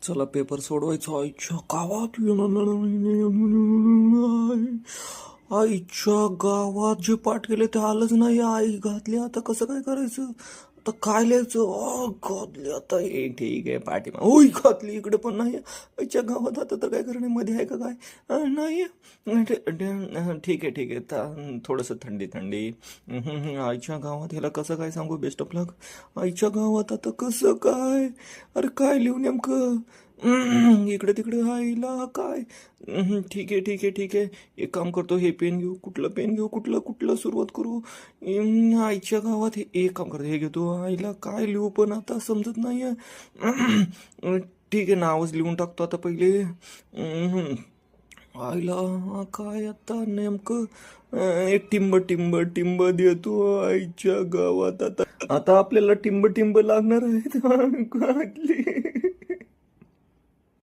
चला पेपर सोडवायचा. आईच्या गावात आईच्या गावात जे पाठ केले ते आलंच नाही. आई घातली, आता कसं काय करायचं? आता काय लिहायचं? घातली आता. हे ठीक आहे पाठीमा. ओय घातली, इकडे पण नाही. आईच्या गावात आता तर काय करणे, मध्ये आहे का काय? नाही. ठीक आहे ठीक आहे. थोडंसं थंडी थंडी. आईच्या गावात ह्याला कसं काय सांगू? बेस्ट ऑफ लक. आईच्या गावात आता कसं काय? अरे काय लिहू नेमकं? इकडे तिकडे आईला काय? ठीक आहे ठीक आहे ठीक आहे. एक काम करतो, हे पेन घेऊ. कुठलं पेन घेऊ? कुठलं कुठलं सुरुवात करू? आईच्या गावात एक काम करतो, हे घेतो. आईला काय लिहू पण आता समजत नाही. ठीक आहे, नावच लिहून टाकतो आता पहिले. आईला काय आता नेमकं? टिंब टिंब टिंब देतो आईच्या गावात. आता आता आपल्याला टिंब टिंब लागणार आहेत.